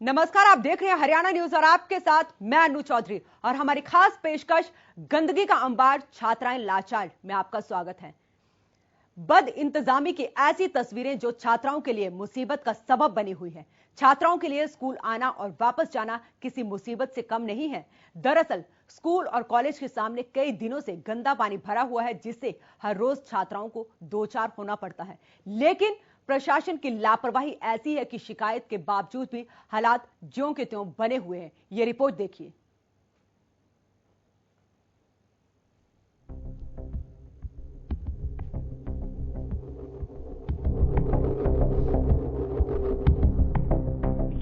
नमस्कार, आप देख रहे हैं हरियाणा न्यूज और आपके साथ मैं अनु चौधरी और हमारी खास पेशकश गंदगी का अंबार, छात्राएं लाचार में आपका स्वागत है। बद इंतजामी की ऐसी तस्वीरें जो छात्राओं के लिए मुसीबत का सबब बनी हुई है। छात्राओं के लिए स्कूल आना और वापस जाना किसी मुसीबत से कम नहीं है। दरअसल स्कूल और कॉलेज के सामने कई दिनों से गंदा पानी भरा हुआ है, जिससे हर रोज छात्राओं को दो चार होना पड़ता है। लेकिन प्रशासन की लापरवाही ऐसी है कि शिकायत के बावजूद भी हालात ज्यों के त्यों बने हुए हैं। ये रिपोर्ट देखिए।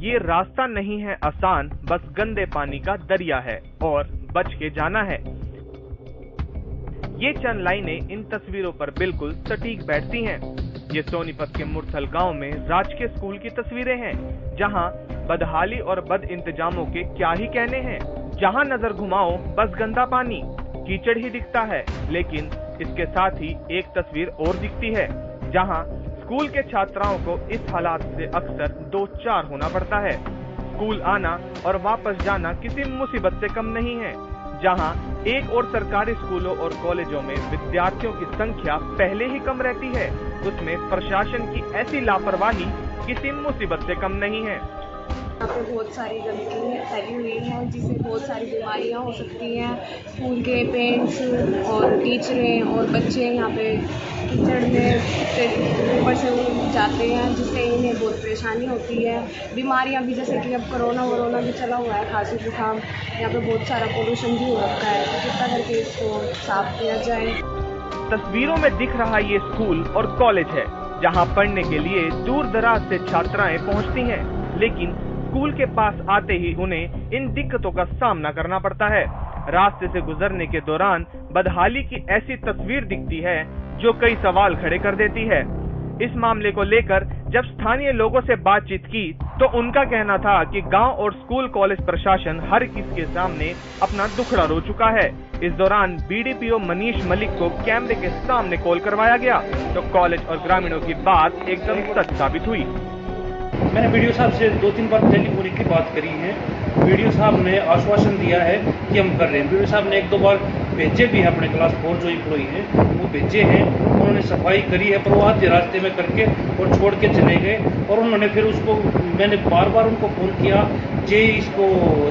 ये रास्ता नहीं है आसान, बस गंदे पानी का दरिया है और बच के जाना है। ये चंद लाइनें इन तस्वीरों पर बिल्कुल सटीक बैठती हैं। ये सोनीपत के मुरथल गांव में राजकीय स्कूल की तस्वीरें हैं, जहां बदहाली और बद इंतजामों के क्या ही कहने हैं। जहां नजर घुमाओ बस गंदा पानी, कीचड़ ही दिखता है। लेकिन इसके साथ ही एक तस्वीर और दिखती है, जहां स्कूल के छात्राओं को इस हालात से अक्सर दो चार होना पड़ता है। स्कूल आना और वापस जाना किसी मुसीबत से कम नहीं है। जहां एक और सरकारी स्कूलों और कॉलेजों में विद्यार्थियों की संख्या पहले ही कम रहती है, उसमें प्रशासन की ऐसी लापरवाही किसी मुसीबत से कम नहीं है। यहाँ पे बहुत सारी गंदगी फैली हुई है, जिससे बहुत सारी बीमारियाँ हो सकती हैं। स्कूल के पेरेंट्स और टीचरें और बच्चे यहाँ पे कीचड़ में ऊपर से जाते हैं, जिससे इन्हें बहुत परेशानी होती है। बीमारियाँ भी, जैसे कि अब कोरोना भी चला हुआ है, खांसी जुकाम, यहाँ पे बहुत सारा पोल्यूशन भी हो रखा है। तो कितना करके इसको साफ किया जाए। तस्वीरों में दिख रहा ये स्कूल और कॉलेज है, जहां पढ़ने के लिए दूर दराज से छात्राएं पहुंचती हैं, लेकिन स्कूल के पास आते ही उन्हें इन दिक्कतों का सामना करना पड़ता है। रास्ते से गुजरने के दौरान बदहाली की ऐसी तस्वीर दिखती है जो कई सवाल खड़े कर देती है। इस मामले को लेकर जब स्थानीय लोगों से बातचीत की तो उनका कहना था कि गांव और स्कूल कॉलेज प्रशासन हर किसी के सामने अपना दुखड़ा रो चुका है। इस दौरान बीडीपीओ मनीष मलिक को कैमरे के सामने कॉल करवाया गया तो कॉलेज और ग्रामीणों की बात एकदम सच साबित हुई। मैंने वीडियो साहब से 2-3 बार टेलीफोनिक की बात करी है। वीडियो साहब ने आश्वासन दिया है कि हम कर रहे हैं। वीडियो साहब ने 1-2 बार भेजे भी हैं अपने क्लास 4 जो एम्प्लॉई हैं, वो भेजे हैं। उन्होंने सफाई करी है, पर वो आधे रास्ते में करके और छोड़ के चले गए। और उन्होंने फिर उसको, मैंने बार बार उनको फ़ोन किया, इसको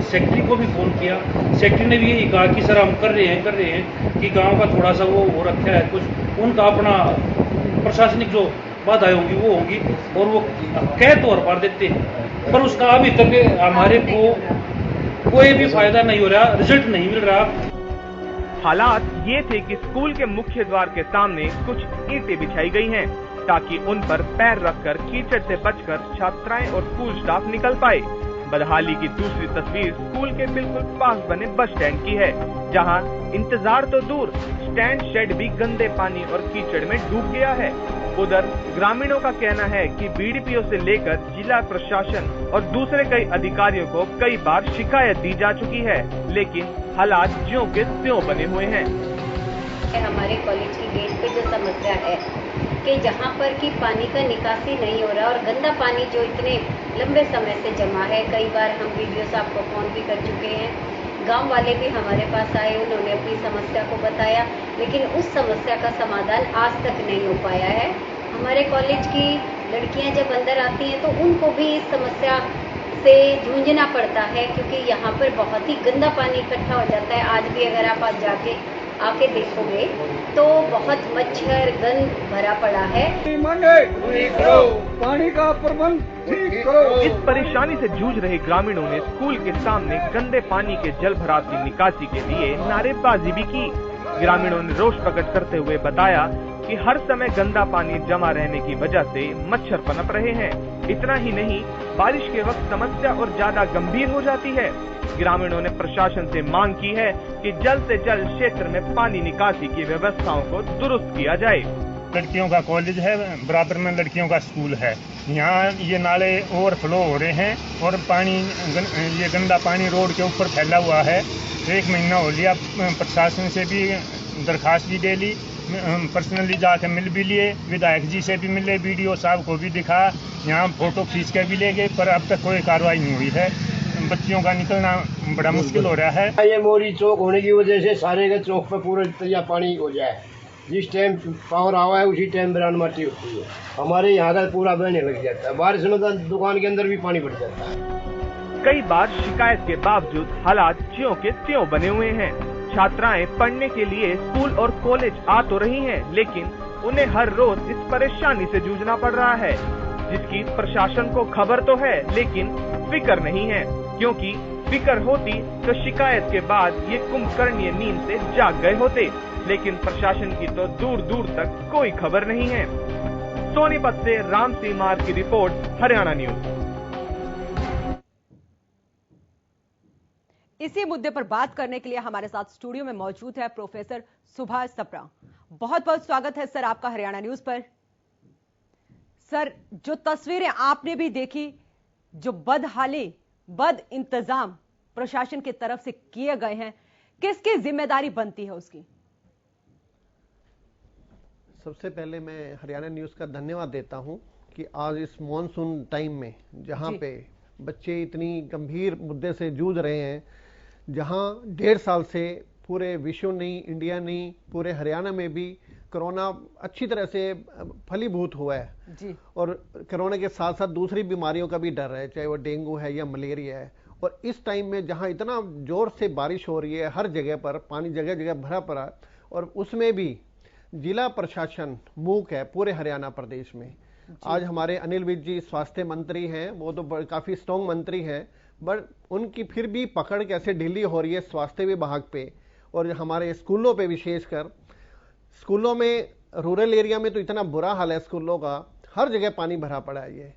सेक्रेटरी को भी फ़ोन किया। सेक्रेटरी ने भी यही कहा कि सर हम कर रहे हैं कि गाँव का थोड़ा सा वो हो रखा है कुछ, उनका अपना प्रशासनिक जो बाधाएं होंगी वो होंगी, और वो कह तो हर बार देते हैं, पर उसका अभी तक हमारे को कोई भी फायदा नहीं हो रहा, रिजल्ट नहीं मिल रहा। हालात ये थे कि स्कूल के मुख्य द्वार के सामने कुछ ईंटें बिछाई गई हैं, ताकि उन पर पैर रखकर कीचड़ से बचकर छात्राएं और स्कूल स्टाफ निकल पाए। बदहाली की दूसरी तस्वीर स्कूल के बिल्कुल पास बने बस स्टैंड की है, जहां इंतजार तो दूर, स्टैंड शेड भी गंदे पानी और कीचड़ में डूब गया है। उधर ग्रामीणों का कहना है कि बीडीपीओ से लेकर जिला प्रशासन और दूसरे कई अधिकारियों को कई बार शिकायत दी जा चुकी है, लेकिन हालात ज्यों के त्यों बने हुए हैं। हमारे कॉलेज की गेट पे जो समस्या है कि जहाँ पर कि पानी का निकासी नहीं हो रहा और गंदा पानी जो इतने लंबे समय से जमा है, कई बार हम वीडियो साहब को फोन भी कर चुके हैं। गांव वाले भी हमारे पास आए, उन्होंने अपनी समस्या को बताया, लेकिन उस समस्या का समाधान आज तक नहीं हो पाया है। हमारे कॉलेज की लड़कियां जब अंदर आती हैं तो उनको भी इस समस्या से जूझना पड़ता है, क्योंकि यहाँ पर बहुत ही गंदा पानी इकट्ठा हो जाता है। आज भी अगर आप आज आके देखोगे तो बहुत मच्छर गंद भरा पड़ा है। पानी का प्रबंध ठीक करो। इस परेशानी से जूझ रहे ग्रामीणों ने स्कूल के सामने गंदे पानी के जल भराव की निकासी के लिए नारेबाजी भी की। ग्रामीणों ने रोष प्रकट करते हुए बताया कि हर समय गंदा पानी जमा रहने की वजह से मच्छर पनप रहे हैं। इतना ही नहीं, बारिश के वक्त समस्या और ज्यादा गंभीर हो जाती है। ग्रामीणों ने प्रशासन से मांग की है कि जल्द से जल्द क्षेत्र में पानी निकासी की व्यवस्थाओं को दुरुस्त किया जाए। लड़कियों का कॉलेज है, बराबर में लड़कियों का स्कूल है। यहाँ ये नाले ओवरफ्लो हो रहे हैं और पानी ये गंदा पानी रोड के ऊपर फैला हुआ है। 1 महीना हो लिया, प्रशासन से भी दरखास्त भी दे ली, पर्सनली जाके मिल भी लिए, विधायक जी से भी मिले, वीडियो साहब को भी दिखा, यहाँ फोटो खींच के भी ले गए, पर अब तक कोई कार्रवाई नहीं हुई है। बच्चियों का निकलना बड़ा मुश्किल हो रहा है। ये मोरी चौक होने की वजह से सारे के चौक पर पूरा तैयार पानी हो जाए। जिस टाइम पावर आवा है उसी टाइम बरान माटी होती है। हमारे यहाँ का पूरा बहने लग जाता है, बारिश में तो दुकान के अंदर भी पानी भर जाता है। कई बार शिकायत के बावजूद हालात ज्यों के त्यों बने हुए हैं। छात्राएं पढ़ने के लिए स्कूल और कॉलेज आ तो रही हैं, लेकिन उन्हें हर रोज इस परेशानी से जूझना पड़ रहा है, जिसकी प्रशासन को खबर तो है लेकिन फिक्र नहीं है। क्योंकि फिक्र होती तो शिकायत के बाद ये कुंभकर्णीय नींद से जाग गए होते, लेकिन प्रशासन की तो दूर दूर तक कोई खबर नहीं है। सोनीपत से राम सीमार की रिपोर्ट, हरियाणा न्यूज। इसी मुद्दे पर बात करने के लिए हमारे साथ स्टूडियो में मौजूद है प्रोफेसर सुभाष सप्रा। बहुत बहुत स्वागत है सर आपका हरियाणा न्यूज पर। सर, जो तस्वीरें आपने भी देखी, जो बदहाली, बद इंतजाम प्रशासन की तरफ से किए गए हैं, किसकी जिम्मेदारी बनती है उसकी? सबसे पहले मैं हरियाणा न्यूज का धन्यवाद देता हूं कि आज इस मॉनसून टाइम में जहां पे बच्चे इतनी गंभीर मुद्दे से जूझ रहे हैं, जहां 1.5 साल से पूरे विश्व नहीं, इंडिया नहीं, पूरे हरियाणा में भी कोरोना अच्छी तरह से फलीभूत हुआ है जी। और कोरोना के साथ साथ दूसरी बीमारियों का भी डर है, चाहे वो डेंगू है या मलेरिया है। और इस टाइम में जहां इतना जोर से बारिश हो रही है, हर जगह पर पानी जगह जगह भरा पड़ा, और उसमें भी जिला प्रशासन मूक है पूरे हरियाणा प्रदेश में। आज हमारे अनिल विज जी स्वास्थ्य मंत्री हैं, वो तो काफी स्ट्रॉन्ग मंत्री हैं, बट उनकी फिर भी पकड़ कैसे ढीली हो रही है स्वास्थ्य विभाग पे और हमारे स्कूलों पे। विशेषकर स्कूलों में, रूरल एरिया में तो इतना बुरा हाल है स्कूलों का, हर जगह पानी भरा पड़ा है। ये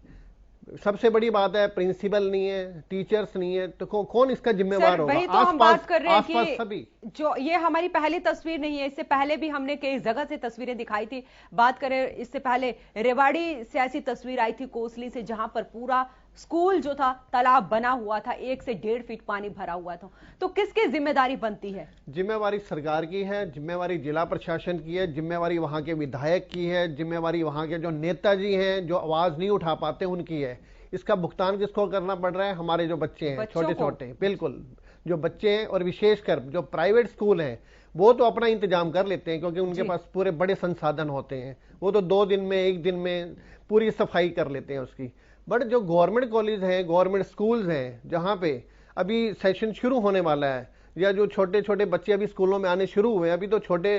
सबसे बड़ी बात है, प्रिंसिपल नहीं है, टीचर्स नहीं है, तो कौन इसका जिम्मेवार होगा? वही तो हम बात कर रहे हैं कि सभी जो ये हमारी पहली तस्वीर नहीं है, इससे पहले भी हमने कई जगह से तस्वीरें दिखाई थी। बात करें इससे पहले रेवाड़ी से ऐसी तस्वीर आई थी कोसली से, जहां पर पूरा स्कूल जो था तालाब बना हुआ था, 1 से 1.5 फीट पानी भरा हुआ था। तो किसकी जिम्मेदारी बनती है? जिम्मेवारी सरकार की है, जिम्मेवारी जिला प्रशासन की है, जिम्मेवारी वहां के विधायक की है, जिम्मेवारी वहां के जो नेताजी हैं जो आवाज नहीं उठा पाते उनकी है। इसका भुगतान किसको करना पड़ रहा है? हमारे जो बच्चे हैं, छोटे छोटे, बिल्कुल जो बच्चे हैं, और विशेषकर जो प्राइवेट स्कूल हैं, वो तो अपना इंतजाम कर लेते हैं क्योंकि उनके पास पूरे बड़े संसाधन होते हैं। वो तो 2 दिन में, 1 दिन में पूरी सफाई कर लेते हैं उसकी। बट जो गवर्नमेंट कॉलेज हैं, गवर्नमेंट स्कूल्स हैं, जहां पे अभी सेशन शुरू होने वाला है, या जो छोटे छोटे बच्चे अभी स्कूलों में आने शुरू हुए हैं, अभी तो छोटे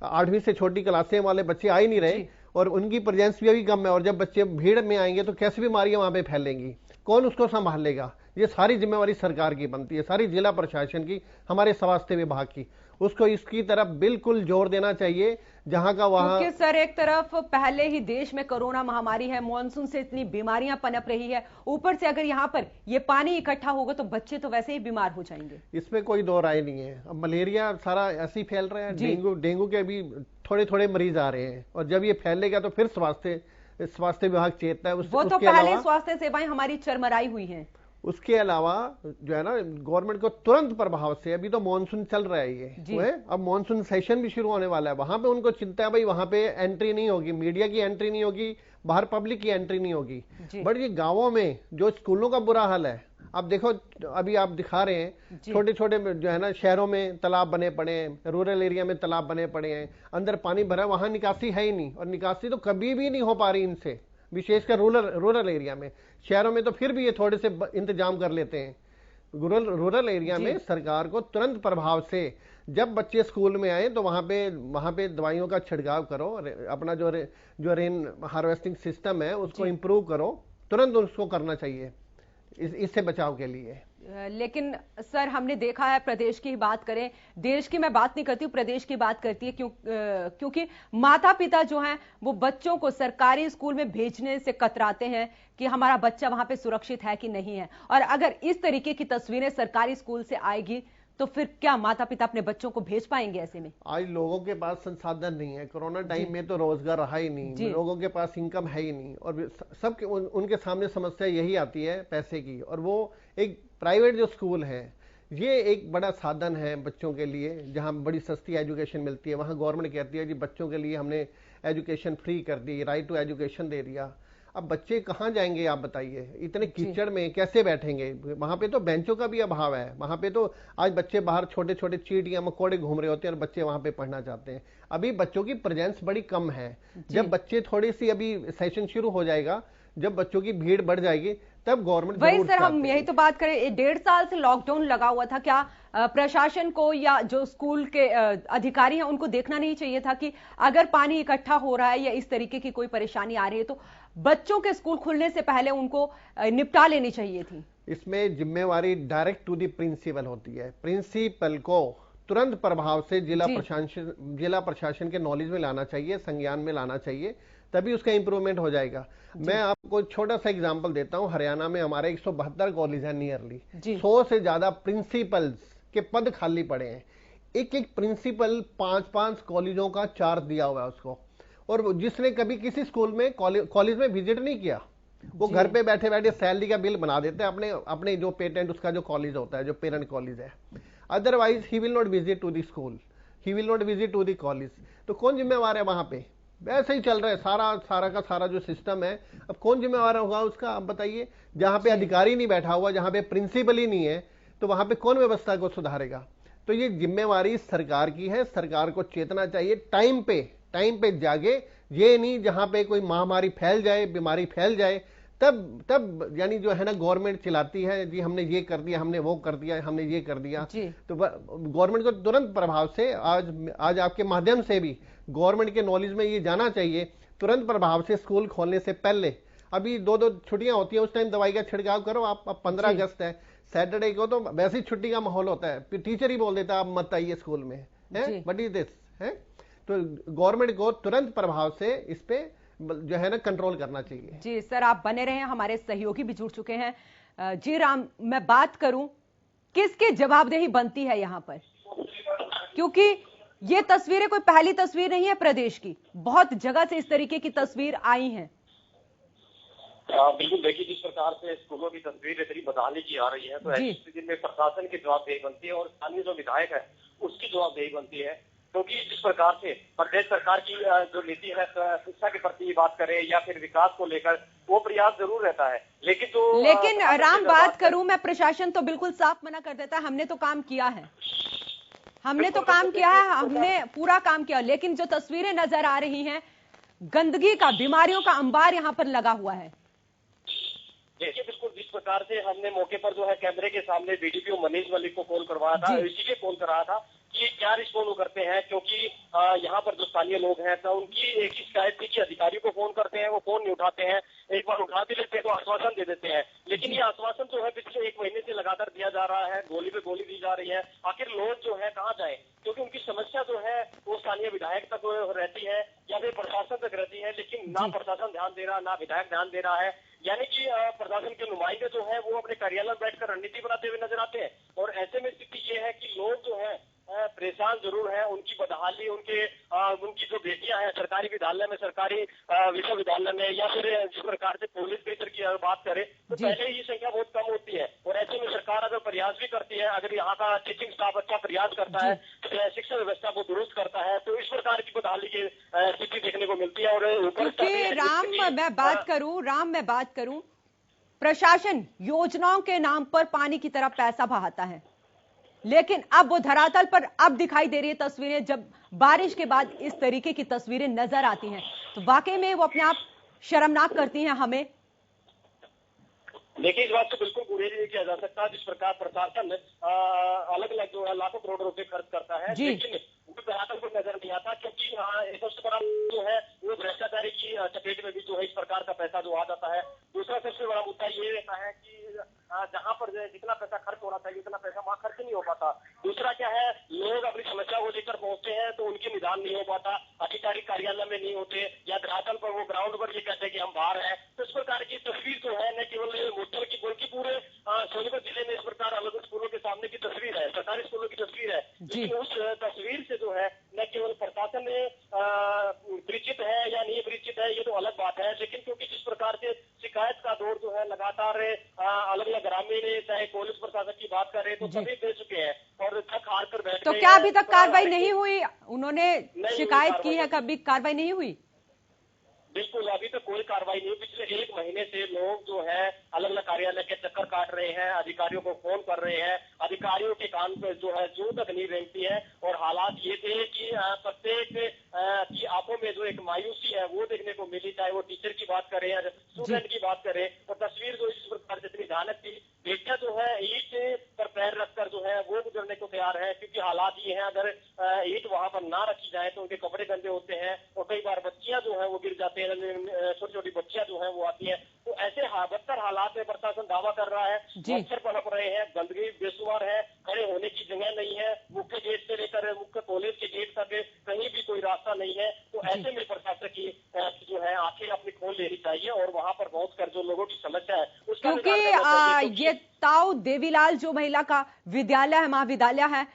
8वीं से छोटी क्लासें वाले बच्चे आ ही नहीं रहे और उनकी प्रेजेंस भी अभी कम है। और जब बच्चे भीड़ में आएंगे तो कैसी बीमारियां वहां पे फैलेंगी, कौन उसको संभालेगा? ये सारी जिम्मेवारी सरकार की बनती है, सारी जिला प्रशासन की, हमारे स्वास्थ्य विभाग की। उसको इसकी तरफ बिल्कुल जोर देना चाहिए, जहां का वहां। क्योंकि सर, एक तरफ पहले ही देश में कोरोना महामारी है, मॉनसून से इतनी बीमारियां पनप रही है, ऊपर से अगर यहाँ पर ये पानी इकट्ठा होगा तो बच्चे तो वैसे ही बीमार हो जाएंगे। इसमें कोई दो राय नहीं है। अब मलेरिया सारा ऐसे ही फैल रहा है, डेंगू के भी थोड़े थोड़े मरीज आ रहे हैं, और जब ये फैलेगा तो फिर स्वास्थ्य विभाग चेतता है। वो तो पहले स्वास्थ्य सेवाएं हमारी चरमराई हुई हैं। उसके अलावा जो है ना, गवर्नमेंट को तुरंत प्रभाव से, अभी तो मॉनसून चल रहा है ये, अब मॉनसून सेशन भी शुरू होने वाला है, वहां पे उनको चिंता है भाई वहां पे एंट्री नहीं होगी, मीडिया की एंट्री नहीं होगी, बाहर पब्लिक की एंट्री नहीं होगी। बट ये गांवों में जो स्कूलों का बुरा हाल है, अब देखो, अभी आप दिखा रहे हैं छोटे छोटे जो है ना, शहरों में तालाब बने पड़े हैं, रूरल एरिया में तालाब बने पड़े हैं, अंदर पानी भरा, वहां निकासी है ही नहीं, और निकासी तो कभी भी नहीं हो पा रही इनसे, विशेषकर रूरल एरिया में। शहरों में तो फिर भी ये थोड़े से इंतजाम कर लेते हैं, रूरल एरिया में सरकार को तुरंत प्रभाव से जब बच्चे स्कूल में आए तो वहां पे दवाइयों का छिड़काव करो, अपना जो रेन हार्वेस्टिंग सिस्टम है उसको इंप्रूव करो, तुरंत उसको करना चाहिए इससे बचाव के लिए। लेकिन सर, हमने देखा है, प्रदेश की ही बात करें, देश की मैं बात नहीं करती हूँ, प्रदेश की बात करती है, क्योंकि माता पिता जो हैं वो बच्चों को सरकारी स्कूल में भेजने से कतराते हैं कि हमारा बच्चा वहां पे सुरक्षित है कि नहीं है। और अगर इस तरीके की तस्वीरें सरकारी स्कूल से आएगी तो फिर क्या माता पिता अपने बच्चों को भेज पाएंगे ऐसे में? आज लोगों के पास संसाधन नहीं है, कोरोना टाइम में तो रोजगार रहा ही नहीं, लोगों के पास इनकम है ही नहीं, और सब उनके सामने समस्या यही आती है पैसे की। और वो एक प्राइवेट जो स्कूल है ये एक बड़ा साधन है बच्चों के लिए, जहां बड़ी सस्ती एजुकेशन मिलती है। वहां गवर्नमेंट कहती है जी बच्चों के लिए हमने एजुकेशन फ्री कर दी, राइट टू एजुकेशन दे दिया। अब बच्चे कहाँ जाएंगे आप बताइए, इतने कीचड़ में कैसे बैठेंगे? वहां पे तो बेंचों का भी अभाव है, वहां पे तो आज बच्चे बाहर छोटे छोटे चींटियां मकोड़े घूम रहे होते हैं और बच्चे वहां पे पढ़ना चाहते हैं। अभी बच्चों की प्रेजेंस बड़ी कम है। जब बच्चे थोड़ी सी, अभी सेशन शुरू हो जाएगा, जब बच्चों की भीड़ बढ़ जाएगी तब गवर्नमेंट वही सर, हम यही तो बात करें, 1.5 साल से लॉकडाउन लगा हुआ था, क्या प्रशासन को या जो स्कूल के अधिकारी हैं उनको देखना नहीं चाहिए था कि अगर पानी इकट्ठा हो रहा है या इस तरीके की कोई परेशानी आ रही है तो बच्चों के स्कूल खुलने से पहले उनको निपटा लेनी चाहिए थी? इसमें जिम्मेवारी डायरेक्ट टू दी प्रिंसिपल होती है। प्रिंसिपल को तुरंत प्रभाव से जिला प्रशासन के नॉलेज में लाना चाहिए, संज्ञान में लाना चाहिए, तभी उसका इंप्रूवमेंट हो जाएगा। मैं आपको छोटा सा एग्जांपल देता हूं। हरियाणा में हमारे 172 कॉलेज है, नियरली 100 से ज्यादा प्रिंसिपल्स के पद खाली पड़े हैं। एक एक प्रिंसिपल 5-5 कॉलेजों का चार्ज दिया हुआ है उसको, और जिसने कभी किसी स्कूल में कॉलेज में विजिट नहीं किया, वो घर पे बैठे बैठे सैलरी का बिल बना देते हैं अपने जो पेटेंट उसका जो कॉलेज होता है, जो पेरेंट कॉलेज है। Otherwise he will not visit to the school, he will not visit to the college. तो कौन जिम्मेवार है वहां पे? वैसे ही चल रहा है सारा का सारा जो सिस्टम है। अब कौन जिम्मेवार होगा उसका, आप बताइए? जहां पे अधिकारी नहीं बैठा हुआ, जहां पे प्रिंसिपल ही नहीं है, तो वहां पे कौन व्यवस्था को सुधारेगा? तो ये जिम्मेवारी सरकार की है, सरकार को चेतना चाहिए, टाइम पे जागे। ये नहीं जहां पे कोई महामारी फैल जाए, बीमारी फैल जाए, तब यानी जो है ना गवर्नमेंट चिल्लाती है जी हमने ये कर दिया, हमने वो कर दिया, हमने ये कर दिया। तो गवर्नमेंट को तुरंत प्रभाव से आज आपके माध्यम से भी गवर्नमेंट के नॉलेज में ये जाना चाहिए, तुरंत प्रभाव से स्कूल खोलने से पहले। अभी 2 छुट्टियां होती है, उस टाइम दवाई का छिड़काव करो। आप 15 अगस्त है, सैटरडे को तो वैसे ही छुट्टी का माहौल होता है, फिर टीचर ही बोल देता है आप मत आइए स्कूल में, व्हाट इज दिस है। तो गवर्नमेंट को तुरंत प्रभाव से इस पे जो है ना कंट्रोल करना चाहिए। जी सर, आप बने रहे हैं, हमारे सहयोगी भी जुड़ चुके हैं। जी राम, मैं बात करूं किसकी जवाबदेही बनती है यहां पर, क्योंकि ये तस्वीरें कोई पहली तस्वीर नहीं है प्रदेश की, बहुत जगह से इस तरीके की तस्वीर आई हैं। बिल्कुल, देखिए जिस प्रकार से स्कूलों की तस्वीर इतनी बदहाली की आ रही है, तो ऐसी स्थिति में प्रशासन की जवाबदेही बनती है और स्थानीय जो विधायक है उसकी जवाबदेही बनती है। क्योंकि जिस प्रकार से प्रदेश सरकार की जो नीति है शिक्षा के प्रति बात करें या फिर विकास को लेकर, वो प्रयास जरूर रहता है, लेकिन राम बात करूं मैं, प्रशासन तो बिल्कुल साफ मना कर देता है हमने तो काम किया है, हमने पूरा काम किया। लेकिन जो तस्वीरें नजर आ रही हैं, गंदगी का, बीमारियों का अंबार यहां पर लगा हुआ है। देखिए बिल्कुल, जिस प्रकार से हमने मौके पर जो है कैमरे के सामने डीडीपीओ मनीष मलिक को कॉल करवाया था, इसीलिए कॉल कर रहा था कि क्या रिस्पॉन्ड वो करते हैं, क्योंकि यहाँ पर जो स्थानीय लोग हैं तो उनकी एक ही शिकायत थी कि अधिकारी को फोन करते हैं, वो फोन नहीं उठाते हैं, एक बार उठा भी लेते हैं तो आश्वासन दे देते हैं, लेकिन ये आश्वासन जो है पिछले 1 महीने से लगातार दिया जा रहा है, गोली पे गोली दी जा रही है। आखिर लोग जो है कहाँ जाए, क्योंकि उनकी समस्या जो है वो स्थानीय विधायक तक रहती है या फिर प्रशासन तक रहती है, लेकिन ना प्रशासन ध्यान दे रहा, ना विधायक ध्यान दे रहा है। यानी कि प्रशासन के नुमाइंदे जो है वो अपने कार्यालय में बैठकर रणनीति बनाते हुए नजर आते हैं, और ऐसे में स्थिति ये है कि लोग जो है परेशान जरूर है। उनकी बदहाली, उनकी जो बेटियां हैं सरकारी विद्यालय में, सरकारी विश्वविद्यालय में, या फिर जिस प्रकार से पुलिस टीचर की बात करें तो पहले ही संख्या बहुत कम होती है, और ऐसे में सरकार अगर प्रयास भी करती है, अगर यहाँ का टीचिंग स्टाफ अच्छा प्रयास करता है, शिक्षा व्यवस्था को दुरुस्त करता है, तो इस प्रकार की बदहाली की स्थिति देखने को मिलती है। और राम मैं बात करूं, प्रशासन योजनाओं के नाम पर पानी की तरफ पैसा बहाता है, लेकिन अब वो धरातल पर अब दिखाई दे रही है तस्वीरें, जब बारिश के बाद इस तरीके की तस्वीरें नजर आती हैं तो वाकई में वो अपने आप शर्मनाक करती हैं हमें। देखिए, इस बात को बिल्कुल गुरेज नहीं किया जा सकता, जिस प्रकार प्रशासन अलग अलग जो है लाखों करोड़ रुपए खर्च करता है, लेकिन धरातल को नजर नहीं आता, क्योंकि सबसे बड़ा जो है वो भ्रष्टाचारी की चपेट में भी जो है इस प्रकार का पैसा जो आ जाता है। दूसरा सबसे बड़ा मुद्दा ये रहता है कि जहां पर जितना पैसा खर्च होना चाहिए उतना पैसा वहां खर्च नहीं हो पाता। दूसरा क्या है, लोग अपनी समस्या को लेकर पहुंचते हैं तो उनकी निदान नहीं हो पाता, अधिकारी कार्यालय में नहीं होते, या धरातल पर वो ग्राउंड पर ये कहते हैं कि हम बाहर हैं। तो इस प्रकार की तस्वीर जो है न केवल मुद्दल की बल्कि पूरे सोनीपत जिले में इस प्रकार अलग स्कूलों के सामने की तस्वीर है, सरकारी स्कूलों लेकिन उस तस्वीर से जो है न केवल प्रशासन परिचित है या नहीं परिचित है ये तो अलग बात है, लेकिन क्योंकि जिस प्रकार से शिकायत का दौर जो है लगातार अलग अलग ग्रामीण चाहे पुलिस प्रशासन की बात करें तो सभी दे चुके हैं और थक हार कर बैठ तो क्या अभी तक कार्रवाई नहीं हुई? उन्होंने शिकायत की है, कभी कार्रवाई नहीं हुई? बिल्कुल, अभी तक कोई कार्रवाई नहीं। पिछले 1 महीने से लोग जो है अलग अलग कार्यालय के चक्कर काट रहे हैं, अधिकारियों को फोन कर रहे हैं, अधिकारियों के कान पे जो है जू तक नहीं रेंगती है। और हालात ये थे कि प्रत्येक की आंखों में जो एक मायूसी है वो देखने को मिली, चाहे वो टीचर की बात करें या स्टूडेंट की बात करें। और तस्वीर जो इस प्रकार से इतनी भयानक थी, बेटियां जो है ईट पर पैर रखकर जो है वो गुजरने को तैयार है, क्योंकि हालात ये हैं अगर ईट वहां पर ना रखी जाए तो उनके कपड़े गंदे होते हैं और कई बार बच्चियां जो है वो गिर जाते हैं, छोटी छोटी बच्चियां जो है वो आती हैं। तो ऐसे बदतर हालात में प्रशासन दावा कर रहा है, मच्छर पनप रहे हैं, गंदगी बेशुमार है, खड़े होने की जगह नहीं है, मुख्य गेट से लेकर मुख्य कॉलेज के गेट तक कहीं भी कोई रास्ता नहीं है। तो ऐसे में प्रशासन की जो है आंखें अपनी खोल लेनी चाहिए और वहां पर पहुंच कर जो लोगों की समस्या है उसका क्योंकि ये ताऊ देवीलाल जो महिला का विद्यालय है, महाविद्यालय है,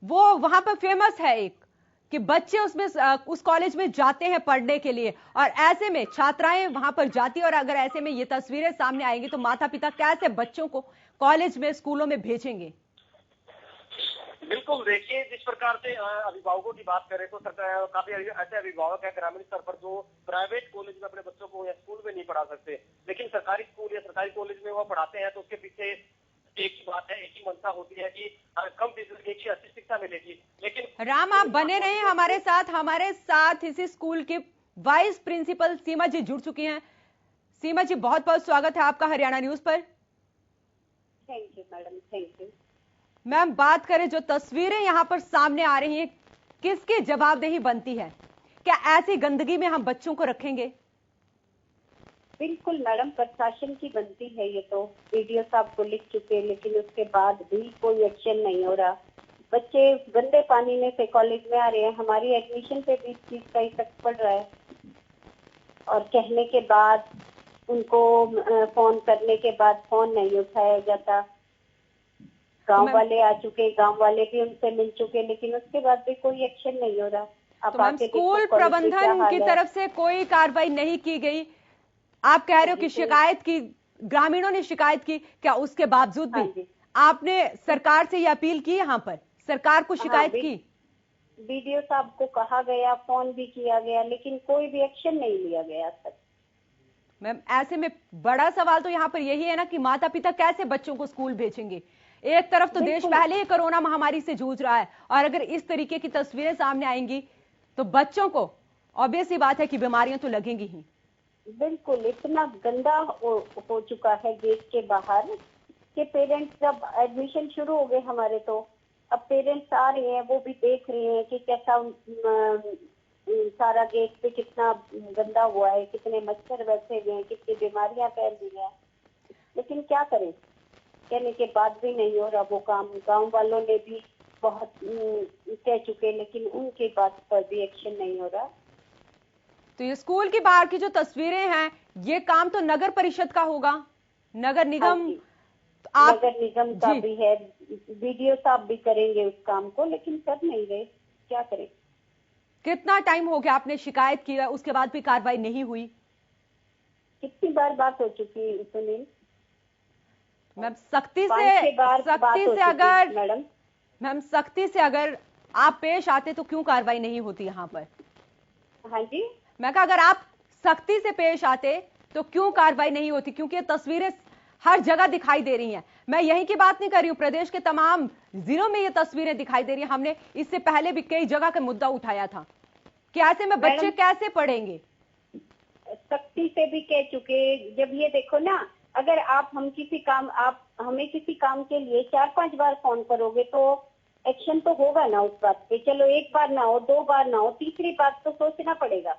वो वहां पर फेमस है एक कि बच्चे उसमें उस कॉलेज में जाते हैं पढ़ने के लिए और ऐसे में छात्राएं वहां पर जाती है और अगर ऐसे में ये तस्वीरें सामने आएंगी तो माता पिता कैसे बच्चों को कॉलेज में स्कूलों में भेजेंगे? बिल्कुल, देखिए जिस प्रकार से अभिभावकों की बात करें तो सरकार काफी ऐसे अभिभावक है ग्रामीण स्तर पर जो प्राइवेट कॉलेज में अपने बच्चों को या स्कूल में नहीं पढ़ा सकते, लेकिन सरकारी स्कूल या सरकारी कॉलेज में वो पढ़ाते हैं तो उसके पीछे एक ही बात है, एक ही मंशा होती है कि कम फीस में एक ही अच्छी शिक्षा मिलेगी। लेकिन राम, आप बने रहे हमारे साथ इसी स्कूल की वाइस प्रिंसिपल सीमा जी जुड़ चुकी हैं। सीमा जी, बहुत बहुत स्वागत है आपका हरियाणा न्यूज पर। Thank you madam, thank you. Ma'am, बात करें जो तस्वीरें यहां पर सामने आ रही हैं, किसकी जवाबदेही बनती है? क्या ऐसी गंदगी में हम बच्चों को रखेंगे? बिल्कुल मैडम, प्रशासन की बनती है। ये तो वीडियो साहब को लिख चुके, लेकिन उसके बाद भी कोई एक्शन नहीं हो रहा। बच्चे गंदे पानी में से कॉलेज में आ रहे हैं, हमारी एडमिशन पे भी इस चीज का इफेक्ट पड़ रहा है और कहने के बाद उनको फोन करने के बाद फोन नहीं उठाया जाता। गांव वाले आ चुके, गांव वाले भी उनसे मिल चुके, लेकिन उसके बाद भी कोई एक्शन नहीं हो रहा। तो मैम, स्कूल प्रबंधन की तरफ से कोई कार्रवाई नहीं की गई। आप कह रहे हो कि शिकायत की, ग्रामीणों ने शिकायत की, क्या उसके बावजूद भी आपने सरकार से ये अपील की, यहाँ पर सरकार को शिकायत की? वीडियो साहब को कहा गया, फोन भी किया गया, लेकिन कोई भी एक्शन नहीं लिया गया सर। मैम, ऐसे में बड़ा सवाल तो यहाँ पर यही है ना कि माता पिता कैसे बच्चों को स्कूल भेजेंगे? एक तरफ तो देश पहले ही कोरोना महामारी से जूझ रहा है और अगर इस तरीके की तस्वीरें सामने आएंगी तो बच्चों को ऑब्वियस ही बात है कि बीमारियां तो लगेंगी ही। बिल्कुल, इतना गंदा हो चुका है गेट के बाहर कि पेरेंट्स, जब एडमिशन शुरू हो गए हमारे तो अब पेरेंट्स आ रहे हैं, वो भी देख रहे हैं कि कैसा सारा गेट पे कितना गंदा हुआ है, कितने मच्छर बैठे हुए हैं, कितनी बीमारियां फैल रही हैं। लेकिन क्या करें, कहने के बाद भी नहीं हो रहा वो काम। गांव वालों ने भी बहुत कह चुके, लेकिन उनके बात पर भी एक्शन नहीं हो रहा। तो ये स्कूल के बाहर की जो तस्वीरें हैं, ये काम तो नगर परिषद का होगा, नगर निगम। तो आप नगर निगम का भी है, वीडियो साहब भी करेंगे उस काम को, लेकिन कर नहीं रहे, क्या करें। कितना टाइम हो गया आपने शिकायत की, उसके बाद भी कार्रवाई नहीं हुई? कितनी बार बात हो चुकी है सुनील मैम? सख्ती से अगर आप पेश आते तो क्यों कार्रवाई नहीं होती यहाँ पर? हाँ जी, मैं कहा अगर आप सख्ती से पेश आते तो क्यों कार्रवाई नहीं होती? क्योंकि ये तस्वीरें हर जगह दिखाई दे रही हैं। मैं यहीं की बात नहीं कर रही हूँ, प्रदेश के तमाम जिलों में ये तस्वीरें दिखाई दे रही हैं। हमने इससे पहले भी कई जगह का मुद्दा उठाया था कि ऐसे में बच्चे कैसे पढ़ेंगे। सख्ती से भी कह चुके। जब ये देखो ना, अगर आप हमें किसी काम के लिए 4-5 बार फोन करोगे तो एक्शन तो होगा ना उस बात पे। चलो एक बार ना हो, 2 बार ना हो, तीसरी बात तो सोचना पड़ेगा,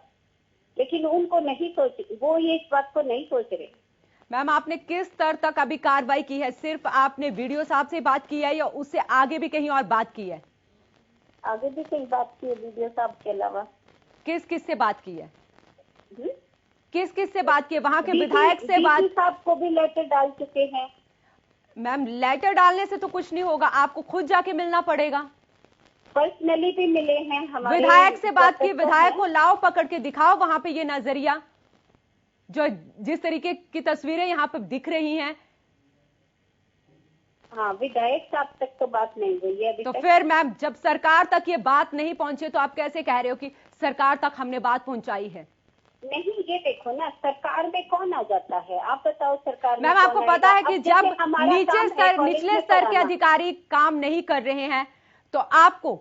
लेकिन उनको नहीं वो ये इस बात को नहीं सोच रहे। मैम, आपने किस स्तर तक अभी कार्रवाई की है? सिर्फ आपने वीडियो साहब से बात की है या उससे आगे भी कहीं और बात की है? आगे भी कहीं बात की है वीडियो साहब के अलावा। किस किस से बात की है? किस किस से बात की है? वहां के विधायक से बात? साहब को भी लेटर डाल चुके हैं। मैम, लेटर डालने से तो कुछ नहीं होगा, आपको खुद जाके मिलना पड़ेगा। पर्सनली भी मिले हैं हमारे विधायक से बात की, विधायक को लाओ पकड़ के दिखाओ वहां पे ये नजरिया, जो जिस तरीके की तस्वीरें यहाँ पे दिख रही हैं। हाँ, विधायक साहब तक तो बात नहीं हुई है अभी तो तक। फिर मैम, जब सरकार तक ये बात नहीं पहुंचे तो आप कैसे कह रहे हो कि सरकार तक हमने बात पहुंचाई है? नहीं, ये देखो ना, सरकार में कौन आ जाता है, आप बताओ सरकार में मैम, आपको कौन पता आएगा? है कि अब जैसे जब हमारा काम है निचले कॉलेज स्तर में के पढ़ाना। अधिकारी काम नहीं कर रहे हैं तो आपको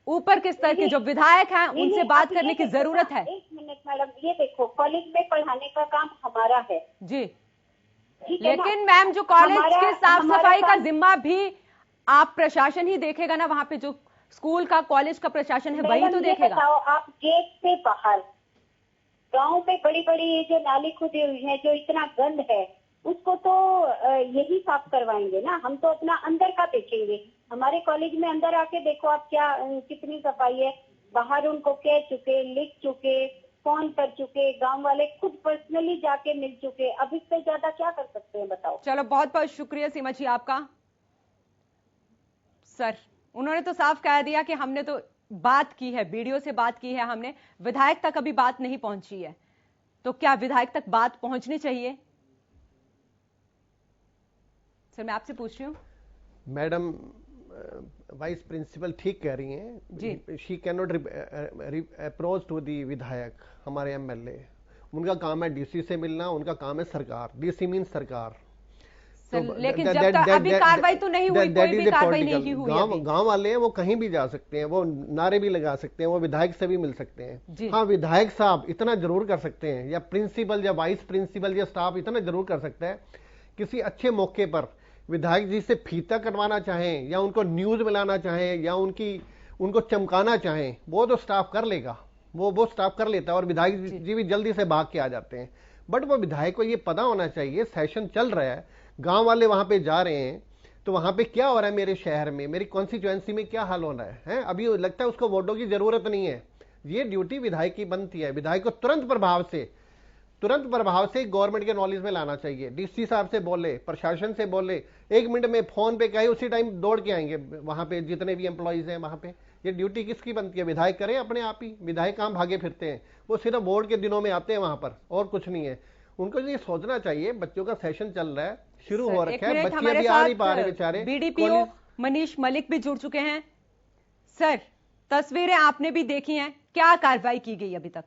ऊपर के स्तर के जो विधायक हैं उनसे बात करने की जरूरत है। एक मिनट मैडम, ये देखो, कॉलेज में पढ़ाने का काम हमारा है जी, ठीक है ना? लेकिन मैम जो कॉलेज हमारा- के साफ हमारा सफाई का काम- जिम्मा भी आप प्रशासन ही देखेगा ना, वहां पे जो स्कूल का कॉलेज का प्रशासन है वही तो मैडम, ये देखेगा। बताओ, आप गेट से बाहर गांव में बड़ी बड़ी ये जो नाली खुदी हुई है, जो इतना गंद है, उसको तो यही साफ करवाएंगे ना, हम तो अपना अंदर का देखेंगे। हमारे कॉलेज में अंदर आके देखो आप, क्या कितनी सफाई है। बाहर उनको कह चुके, लिख चुके, फोन कर चुके, गांव वाले खुद पर्सनली जाके मिल चुके, अब इससे ज्यादा क्या कर सकते हैं बताओ। चलो, बहुत बहुत शुक्रिया सीमा जी आपका। सर, उन्होंने तो साफ कह दिया कि हमने तो बात की है, वीडियो से बात की है हमने, विधायक तक अभी बात नहीं पहुंची है। तो क्या विधायक तक बात पहुंचनी चाहिए? सर, मैं आपसे पूछ रही हूँ। मैडम, वाइस प्रिंसिपल ठीक कह रही हैं। She can not approach to the विधायक, हमारे एमएलए। उनका काम है डीसी से मिलना, उनका काम है सरकार। डीसी मीन सरकार। लेकिन जब तक अभी कार्रवाई तो नहीं हुई, कोई भी कार्रवाई नहीं हुई। गांव वाले हैं, वो कहीं भी जा सकते हैं, वो नारे भी लगा सकते हैं, वो विधायक से भी मिल सकते हैं। हाँ, विधायक साहब इतना जरूर कर सकते हैं, या प्रिंसिपल या वाइस प्रिंसिपल या स्टाफ इतना जरूर कर सकता है, किसी अच्छे मौके पर विधायक जी से फीता करवाना चाहें या उनको न्यूज मिलाना चाहें या उनको चमकाना चाहें, वो तो स्टाफ कर लेगा, वो स्टाफ कर लेता है और विधायक जी भी जल्दी से भाग के आ जाते हैं। बट वो विधायक को ये पता होना चाहिए, सेशन चल रहा है, गांव वाले वहां पे जा रहे हैं, तो वहां पे क्या हो रहा है, मेरे शहर में, मेरी कॉन्स्टिट्यूएंसी में क्या हाल हो रहा है? अभी लगता है उसको वोटों की जरूरत नहीं है। ये ड्यूटी विधायक की बनती है। विधायक को तुरंत प्रभाव से गवर्नमेंट के नॉलेज में लाना चाहिए। डीसी साहब से बोले, प्रशासन से बोले, 1 मिनट में फोन पे कहे, उसी टाइम दौड़ के आएंगे वहां पे जितने भी एम्प्लॉइज हैं वहां पे। ये ड्यूटी किसकी बनती है? विधायक करें अपने आप ही। विधायक कहां भागे फिरते हैं, वो सिर्फ वोट के दिनों में आते हैं वहां पर, और कुछ नहीं है। उनको ये सोचना चाहिए, बच्चों का सेशन चल रहा है, शुरू हो रखा है, बच्चे अभी आ नहीं पा रहे बेचारे। बीडीपीओ मनीष मलिक भी जुड़ चुके हैं। सर, तस्वीरें आपने भी देखी हैं, क्या कार्रवाई की गई अभी तक?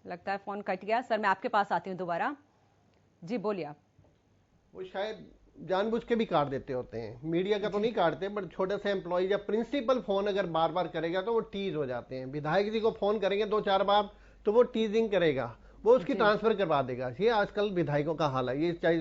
लगता है फोन कट गया। सर, मैं आपके पास आती हूं दोबारा। जी, बोलिए आप। वो शायद जानबूझ के भी काट देते होते हैं, मीडिया का तो नहीं काटते, बट छोटे से एम्प्लॉय या प्रिंसिपल फोन अगर बार बार करेगा तो वो टीज हो जाते हैं। विधायक जी को फोन करेंगे 2-4 बार तो वो टीजिंग करेगा, वो उसकी ट्रांसफर करवा देगा। ये आजकल विधायकों का हाल है। ये चाहे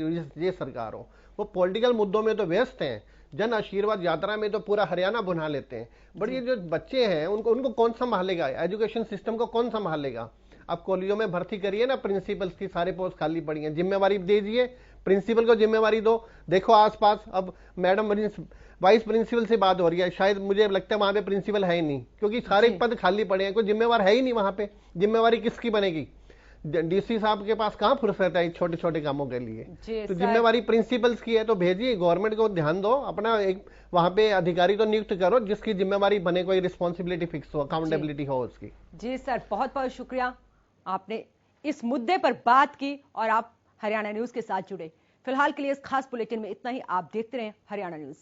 ये सरकार हो, वो पॉलिटिकल मुद्दों में तो व्यस्त हैं, जन आशीर्वाद यात्रा में तो पूरा हरियाणा बुना लेते हैं। बट ये जो बच्चे हैं उनको कौन संभालेगा? एजुकेशन सिस्टम को कौन संभालेगा? अब कॉलेजों में भर्ती करिए ना, प्रिंसिपल्स की सारे पोस्ट खाली पड़ी हैं, जिम्मेवारी दीजिए, प्रिंसिपल को जिम्मेवारी दो। देखो आसपास, अब मैडम वाइस प्रिंसिपल से बात हो रही है, शायद मुझे लगता है वहां पे प्रिंसिपल है ही नहीं, क्योंकि सारे पद खाली पड़े हैं, कोई जिम्मेवार है ही नहीं वहां पे। जिम्मेवारी किसकी बनेगी? डीसी साहब के पास कहां फुर्सत है छोटे छोटे कामों के लिए? तो जिम्मेवारी प्रिंसिपल्स की है, तो भेजिए, गवर्नमेंट को ध्यान दो, अपना एक वहां पे अधिकारी तो नियुक्त करो जिसकी जिम्मेवारी बने, कोई रिस्पॉन्सिबिलिटी फिक्स हो, अकाउंटेबिलिटी हो उसकी। जी सर, बहुत बहुत शुक्रिया, आपने इस मुद्दे पर बात की और आप हरियाणा न्यूज के साथ जुड़े। फिलहाल के लिए इस खास बुलेटिन में इतना ही। आप देखते रहें हरियाणा न्यूज।